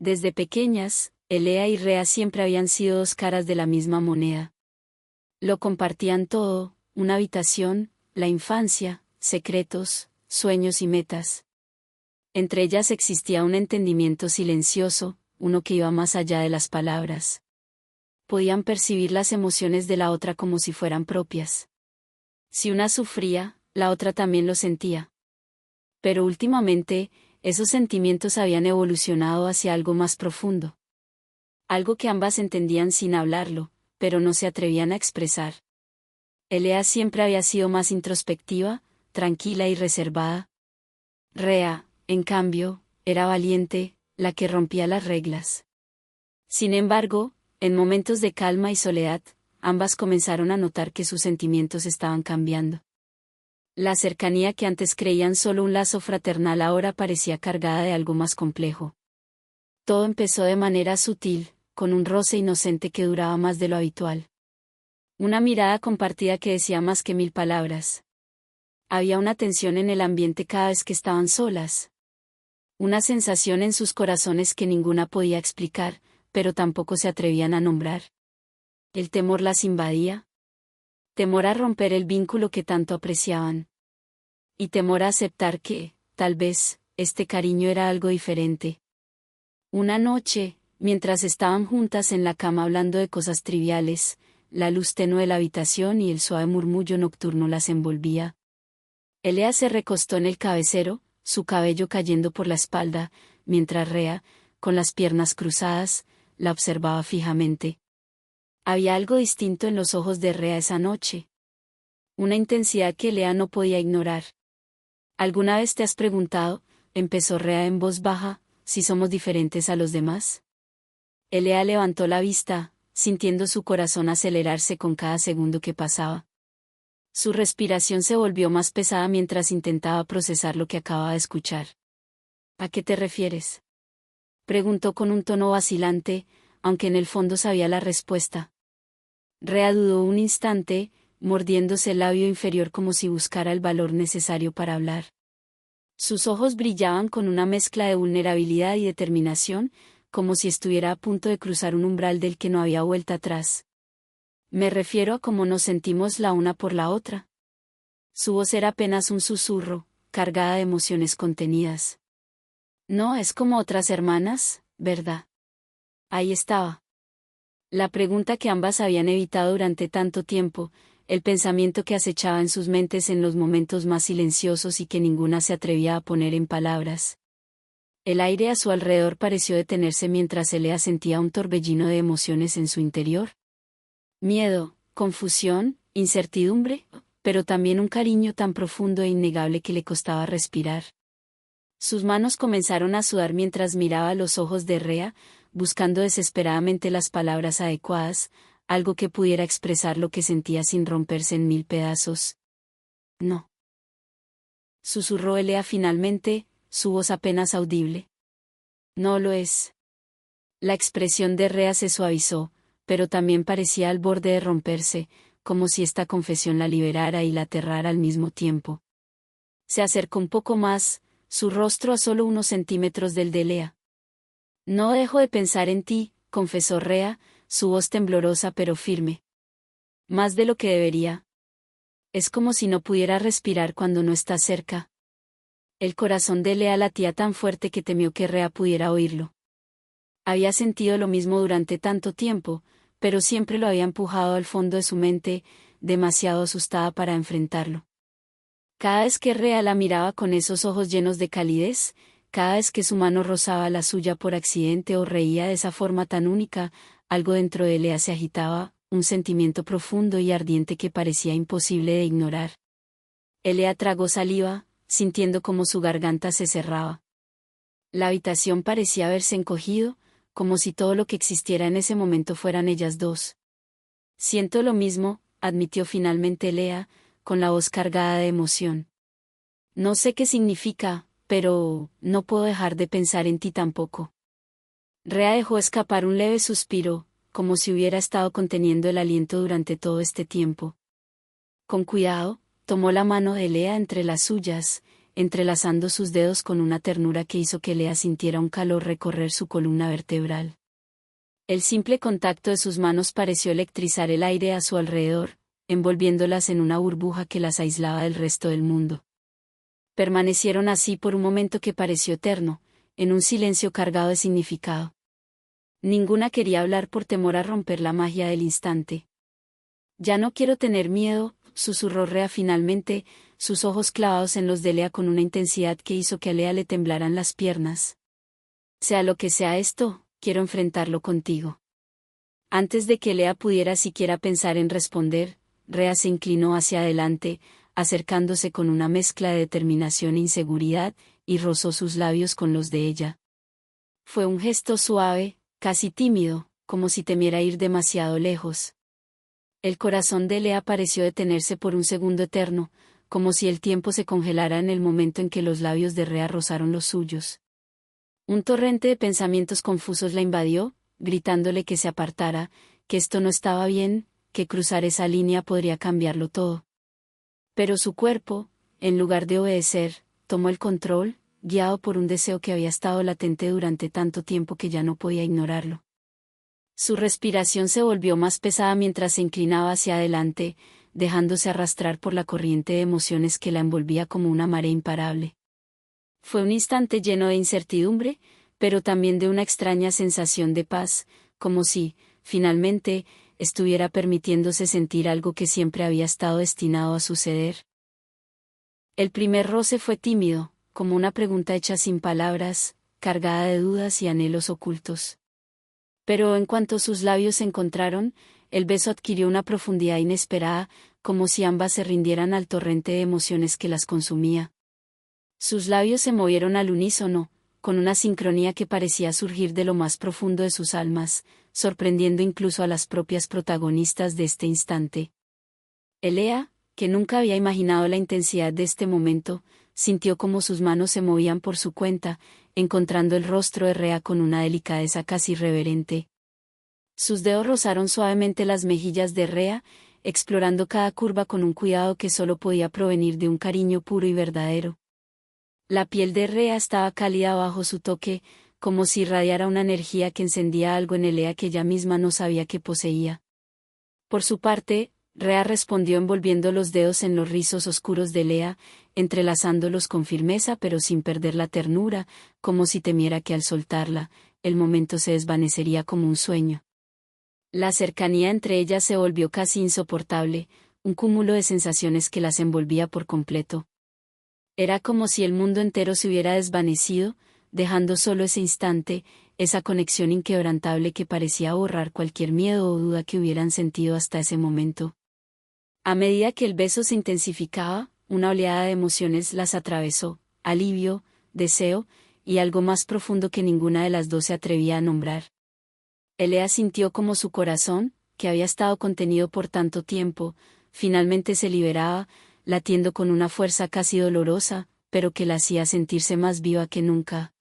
Desde pequeñas, Elea y Rea siempre habían sido dos caras de la misma moneda. Lo compartían todo, una habitación, la infancia, secretos, sueños y metas. Entre ellas existía un entendimiento silencioso, uno que iba más allá de las palabras. Podían percibir las emociones de la otra como si fueran propias. Si una sufría, la otra también lo sentía. Pero últimamente, esos sentimientos habían evolucionado hacia algo más profundo. Algo que ambas entendían sin hablarlo, pero no se atrevían a expresar. Elea siempre había sido más introspectiva, tranquila y reservada. Rea, en cambio, era valiente, la que rompía las reglas. Sin embargo, en momentos de calma y soledad, ambas comenzaron a notar que sus sentimientos estaban cambiando. La cercanía que antes creían solo un lazo fraternal ahora parecía cargada de algo más complejo. Todo empezó de manera sutil, con un roce inocente que duraba más de lo habitual. Una mirada compartida que decía más que 1000 palabras. Había una tensión en el ambiente cada vez que estaban solas. Una sensación en sus corazones que ninguna podía explicar, pero tampoco se atrevían a nombrar. El temor las invadía. Temor a romper el vínculo que tanto apreciaban. Y temor a aceptar que, tal vez, este cariño era algo diferente. Una noche, mientras estaban juntas en la cama hablando de cosas triviales, la luz tenue de la habitación y el suave murmullo nocturno las envolvía. Elea se recostó en el cabecero, su cabello cayendo por la espalda, mientras Rea, con las piernas cruzadas, la observaba fijamente. Había algo distinto en los ojos de Rea esa noche. Una intensidad que Elea no podía ignorar. ¿Alguna vez te has preguntado, empezó Rea en voz baja, si somos diferentes a los demás? Elea levantó la vista, sintiendo su corazón acelerarse con cada segundo que pasaba. Su respiración se volvió más pesada mientras intentaba procesar lo que acababa de escuchar. ¿A qué te refieres?, preguntó con un tono vacilante, aunque en el fondo sabía la respuesta. Rea dudó un instante, mordiéndose el labio inferior como si buscara el valor necesario para hablar. Sus ojos brillaban con una mezcla de vulnerabilidad y determinación, como si estuviera a punto de cruzar un umbral del que no había vuelta atrás. Me refiero a cómo nos sentimos la una por la otra. Su voz era apenas un susurro, cargada de emociones contenidas. No es como otras hermanas, ¿verdad? Ahí estaba. La pregunta que ambas habían evitado durante tanto tiempo, el pensamiento que acechaba en sus mentes en los momentos más silenciosos y que ninguna se atrevía a poner en palabras. El aire a su alrededor pareció detenerse mientras Elea sentía un torbellino de emociones en su interior. Miedo, confusión, incertidumbre, pero también un cariño tan profundo e innegable que le costaba respirar. Sus manos comenzaron a sudar mientras miraba a los ojos de Rea, buscando desesperadamente las palabras adecuadas, algo que pudiera expresar lo que sentía sin romperse en 1000 pedazos. No. Susurró Elea finalmente, su voz apenas audible. No lo es. La expresión de Rea se suavizó, pero también parecía al borde de romperse, como si esta confesión la liberara y la aterrara al mismo tiempo. Se acercó un poco más, su rostro a solo unos centímetros del de Elea. No dejo de pensar en ti, confesó Rea, su voz temblorosa pero firme. Más de lo que debería. Es como si no pudiera respirar cuando no estás cerca. El corazón de Elea latía tan fuerte que temió que Rea pudiera oírlo. Había sentido lo mismo durante tanto tiempo, pero siempre lo había empujado al fondo de su mente, demasiado asustada para enfrentarlo. Cada vez que Rea la miraba con esos ojos llenos de calidez, cada vez que su mano rozaba la suya por accidente o reía de esa forma tan única, algo dentro de Elea se agitaba, un sentimiento profundo y ardiente que parecía imposible de ignorar. Elea tragó saliva, sintiendo como su garganta se cerraba. La habitación parecía haberse encogido, como si todo lo que existiera en ese momento fueran ellas dos. Siento lo mismo, admitió finalmente Elea, con la voz cargada de emoción. No sé qué significa, pero no puedo dejar de pensar en ti tampoco. Rea dejó escapar un leve suspiro, como si hubiera estado conteniendo el aliento durante todo este tiempo. Con cuidado, tomó la mano de Elea entre las suyas, entrelazando sus dedos con una ternura que hizo que Lea sintiera un calor recorrer su columna vertebral. El simple contacto de sus manos pareció electrizar el aire a su alrededor, envolviéndolas en una burbuja que las aislaba del resto del mundo. Permanecieron así por un momento que pareció eterno, en un silencio cargado de significado. Ninguna quería hablar por temor a romper la magia del instante. «Ya no quiero tener miedo», susurró Rea finalmente, sus ojos clavados en los de Lea con una intensidad que hizo que a Lea le temblaran las piernas. «Sea lo que sea esto, quiero enfrentarlo contigo». Antes de que Lea pudiera siquiera pensar en responder, Rea se inclinó hacia adelante, acercándose con una mezcla de determinación e inseguridad, y rozó sus labios con los de ella. Fue un gesto suave, casi tímido, como si temiera ir demasiado lejos. El corazón de Lea pareció detenerse por un segundo eterno, como si el tiempo se congelara en el momento en que los labios de Rea rozaron los suyos. Un torrente de pensamientos confusos la invadió, gritándole que se apartara, que esto no estaba bien, que cruzar esa línea podría cambiarlo todo. Pero su cuerpo, en lugar de obedecer, tomó el control, guiado por un deseo que había estado latente durante tanto tiempo que ya no podía ignorarlo. Su respiración se volvió más pesada mientras se inclinaba hacia adelante, dejándose arrastrar por la corriente de emociones que la envolvía como una marea imparable. Fue un instante lleno de incertidumbre, pero también de una extraña sensación de paz, como si, finalmente, estuviera permitiéndose sentir algo que siempre había estado destinado a suceder. El primer roce fue tímido, como una pregunta hecha sin palabras, cargada de dudas y anhelos ocultos. Pero en cuanto sus labios se encontraron, el beso adquirió una profundidad inesperada, como si ambas se rindieran al torrente de emociones que las consumía. Sus labios se movieron al unísono, con una sincronía que parecía surgir de lo más profundo de sus almas, sorprendiendo incluso a las propias protagonistas de este instante. Lea, que nunca había imaginado la intensidad de este momento, sintió como sus manos se movían por su cuenta, encontrando el rostro de Rea con una delicadeza casi reverente. Sus dedos rozaron suavemente las mejillas de Rea, explorando cada curva con un cuidado que solo podía provenir de un cariño puro y verdadero. La piel de Rea estaba cálida bajo su toque, como si irradiara una energía que encendía algo en Lea que ella misma no sabía que poseía. Por su parte, Rea respondió envolviendo los dedos en los rizos oscuros de Lea, entrelazándolos con firmeza pero sin perder la ternura, como si temiera que al soltarla, el momento se desvanecería como un sueño. La cercanía entre ellas se volvió casi insoportable, un cúmulo de sensaciones que las envolvía por completo. Era como si el mundo entero se hubiera desvanecido, dejando solo ese instante, esa conexión inquebrantable que parecía borrar cualquier miedo o duda que hubieran sentido hasta ese momento. A medida que el beso se intensificaba, una oleada de emociones las atravesó, alivio, deseo, y algo más profundo que ninguna de las dos se atrevía a nombrar. Lea sintió como su corazón, que había estado contenido por tanto tiempo, finalmente se liberaba, latiendo con una fuerza casi dolorosa, pero que la hacía sentirse más viva que nunca.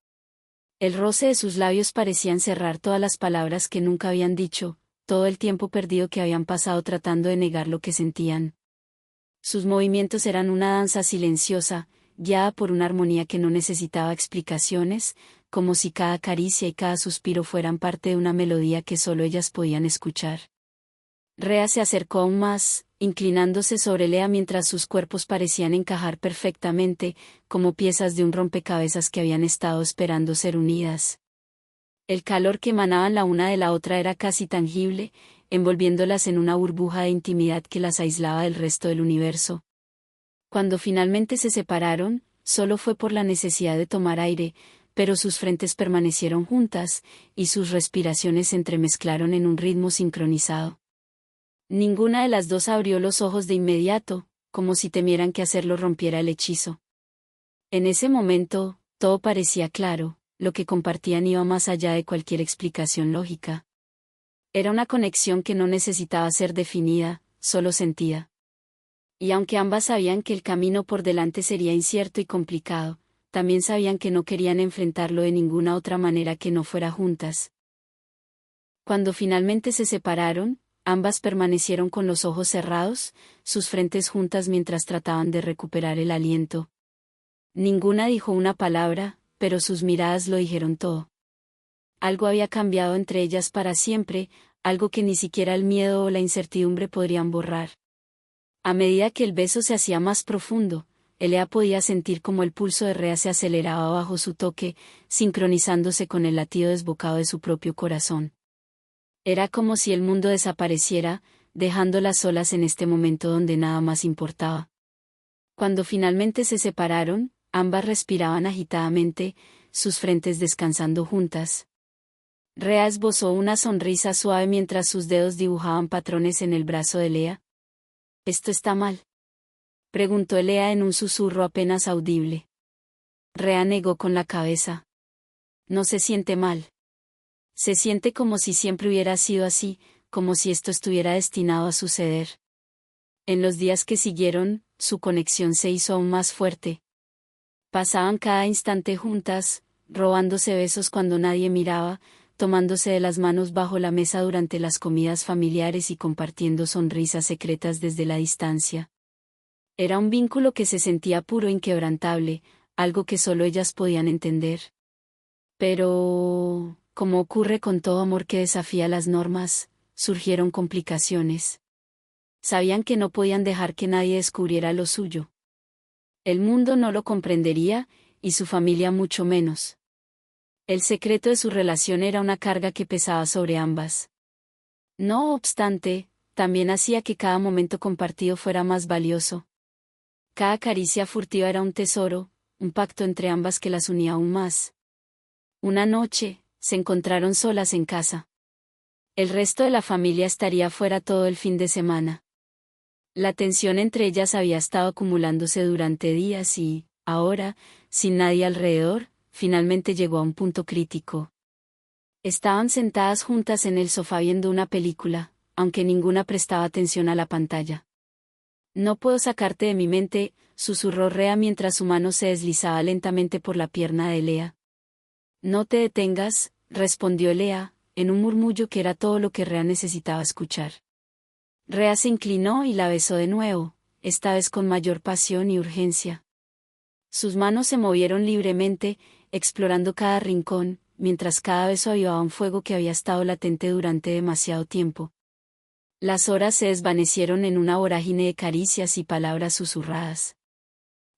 El roce de sus labios parecía encerrar todas las palabras que nunca habían dicho, todo el tiempo perdido que habían pasado tratando de negar lo que sentían. Sus movimientos eran una danza silenciosa, guiada por una armonía que no necesitaba explicaciones, como si cada caricia y cada suspiro fueran parte de una melodía que solo ellas podían escuchar. Rea se acercó aún más, inclinándose sobre Lea mientras sus cuerpos parecían encajar perfectamente, como piezas de un rompecabezas que habían estado esperando ser unidas. El calor que emanaban la una de la otra era casi tangible, envolviéndolas en una burbuja de intimidad que las aislaba del resto del universo. Cuando finalmente se separaron, solo fue por la necesidad de tomar aire, pero sus frentes permanecieron juntas, y sus respiraciones se entremezclaron en un ritmo sincronizado. Ninguna de las dos abrió los ojos de inmediato, como si temieran que hacerlo rompiera el hechizo. En ese momento, todo parecía claro, lo que compartían iba más allá de cualquier explicación lógica. Era una conexión que no necesitaba ser definida, solo sentida. Y aunque ambas sabían que el camino por delante sería incierto y complicado, también sabían que no querían enfrentarlo de ninguna otra manera que no fuera juntas. Cuando finalmente se separaron, ambas permanecieron con los ojos cerrados, sus frentes juntas mientras trataban de recuperar el aliento. Ninguna dijo una palabra, pero sus miradas lo dijeron todo. Algo había cambiado entre ellas para siempre, algo que ni siquiera el miedo o la incertidumbre podrían borrar. A medida que el beso se hacía más profundo, Elea podía sentir como el pulso de Rea se aceleraba bajo su toque, sincronizándose con el latido desbocado de su propio corazón. Era como si el mundo desapareciera, dejándolas solas en este momento donde nada más importaba. Cuando finalmente se separaron, ambas respiraban agitadamente, sus frentes descansando juntas. Rea esbozó una sonrisa suave mientras sus dedos dibujaban patrones en el brazo de Elea. «¿Esto está mal?», preguntó Elea en un susurro apenas audible. Rea negó con la cabeza. «No se siente mal. Se siente como si siempre hubiera sido así, como si esto estuviera destinado a suceder». En los días que siguieron, su conexión se hizo aún más fuerte. Pasaban cada instante juntas, robándose besos cuando nadie miraba, tomándose de las manos bajo la mesa durante las comidas familiares y compartiendo sonrisas secretas desde la distancia. Era un vínculo que se sentía puro e inquebrantable, algo que solo ellas podían entender. Pero, como ocurre con todo amor que desafía las normas, surgieron complicaciones. Sabían que no podían dejar que nadie descubriera lo suyo. El mundo no lo comprendería, y su familia mucho menos. El secreto de su relación era una carga que pesaba sobre ambas. No obstante, también hacía que cada momento compartido fuera más valioso. Cada caricia furtiva era un tesoro, un pacto entre ambas que las unía aún más. Una noche, se encontraron solas en casa. El resto de la familia estaría fuera todo el fin de semana. La tensión entre ellas había estado acumulándose durante días y, ahora, sin nadie alrededor, finalmente llegó a un punto crítico. Estaban sentadas juntas en el sofá viendo una película, aunque ninguna prestaba atención a la pantalla. «No puedo sacarte de mi mente», susurró Rea mientras su mano se deslizaba lentamente por la pierna de Elea. «No te detengas», respondió Elea, en un murmullo que era todo lo que Rea necesitaba escuchar. Rea se inclinó y la besó de nuevo, esta vez con mayor pasión y urgencia. Sus manos se movieron libremente, explorando cada rincón, mientras cada beso avivaba un fuego que había estado latente durante demasiado tiempo. Las horas se desvanecieron en una vorágine de caricias y palabras susurradas.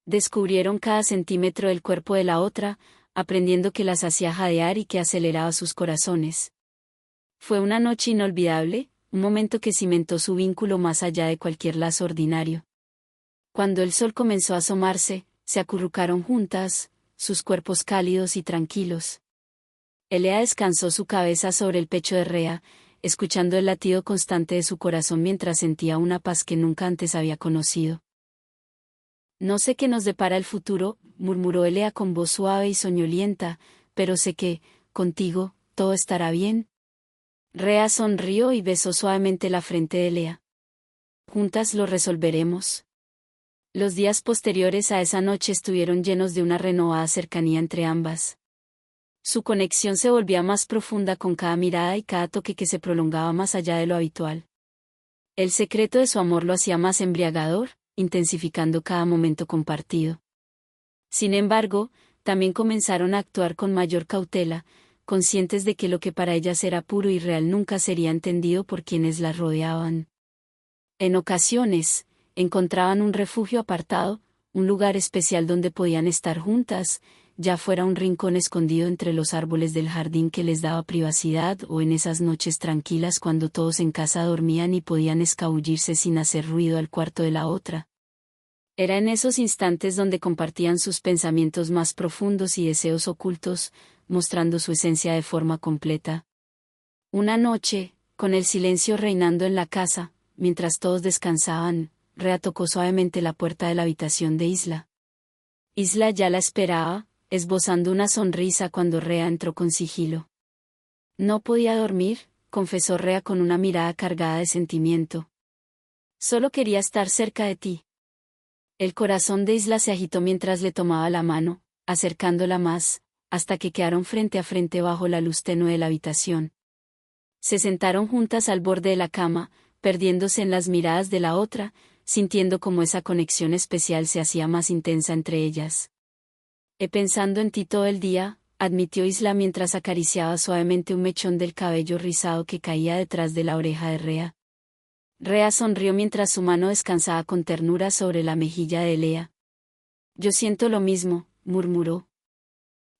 Descubrieron cada centímetro del cuerpo de la otra, aprendiendo que las hacía jadear y que aceleraba sus corazones. Fue una noche inolvidable, un momento que cimentó su vínculo más allá de cualquier lazo ordinario. Cuando el sol comenzó a asomarse, se acurrucaron juntas, sus cuerpos cálidos y tranquilos. Elea descansó su cabeza sobre el pecho de Rea, escuchando el latido constante de su corazón mientras sentía una paz que nunca antes había conocido. «No sé qué nos depara el futuro», murmuró Elea con voz suave y soñolienta, «pero sé que, contigo, todo estará bien». Rea sonrió y besó suavemente la frente de Elea. «Juntas lo resolveremos». Los días posteriores a esa noche estuvieron llenos de una renovada cercanía entre ambas. Su conexión se volvía más profunda con cada mirada y cada toque que se prolongaba más allá de lo habitual. El secreto de su amor lo hacía más embriagador, intensificando cada momento compartido. Sin embargo, también comenzaron a actuar con mayor cautela, conscientes de que lo que para ellas era puro y real nunca sería entendido por quienes las rodeaban. En ocasiones, encontraban un refugio apartado, un lugar especial donde podían estar juntas, ya fuera un rincón escondido entre los árboles del jardín que les daba privacidad o en esas noches tranquilas cuando todos en casa dormían y podían escabullirse sin hacer ruido al cuarto de la otra. Era en esos instantes donde compartían sus pensamientos más profundos y deseos ocultos, mostrando su esencia de forma completa. Una noche, con el silencio reinando en la casa, mientras todos descansaban, Rea tocó suavemente la puerta de la habitación de Isla. Isla ya la esperaba, esbozando una sonrisa cuando Rea entró con sigilo. «No podía dormir», confesó Rea con una mirada cargada de sentimiento. «Solo quería estar cerca de ti». El corazón de Isla se agitó mientras le tomaba la mano, acercándola más, hasta que quedaron frente a frente bajo la luz tenue de la habitación. Se sentaron juntas al borde de la cama, perdiéndose en las miradas de la otra, sintiendo cómo esa conexión especial se hacía más intensa entre ellas. He pensando en ti todo el día, admitió Isla mientras acariciaba suavemente un mechón del cabello rizado que caía detrás de la oreja de Rea. Rea sonrió mientras su mano descansaba con ternura sobre la mejilla de Elea. Yo siento lo mismo, murmuró.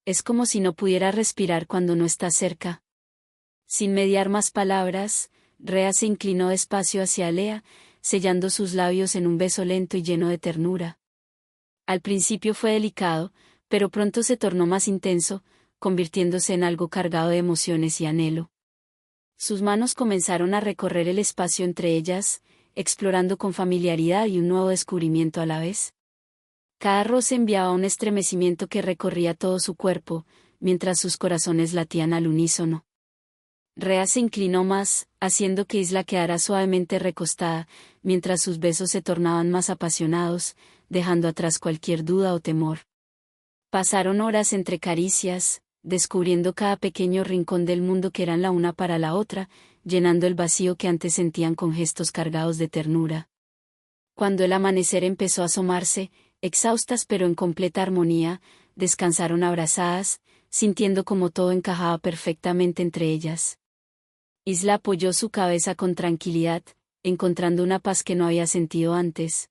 Es como si no pudiera respirar cuando no estás cerca. Sin mediar más palabras, Rea se inclinó despacio hacia Elea, sellando sus labios en un beso lento y lleno de ternura. Al principio fue delicado, pero pronto se tornó más intenso, convirtiéndose en algo cargado de emociones y anhelo. Sus manos comenzaron a recorrer el espacio entre ellas, explorando con familiaridad y un nuevo descubrimiento a la vez. Cada roce enviaba un estremecimiento que recorría todo su cuerpo, mientras sus corazones latían al unísono. Rea se inclinó más, haciendo que Isla quedara suavemente recostada, mientras sus besos se tornaban más apasionados, dejando atrás cualquier duda o temor. Pasaron horas entre caricias, descubriendo cada pequeño rincón del mundo que eran la una para la otra, llenando el vacío que antes sentían con gestos cargados de ternura. Cuando el amanecer empezó a asomarse, exhaustas pero en completa armonía, descansaron abrazadas, sintiendo como todo encajaba perfectamente entre ellas. Isla apoyó su cabeza con tranquilidad, encontrando una paz que no había sentido antes.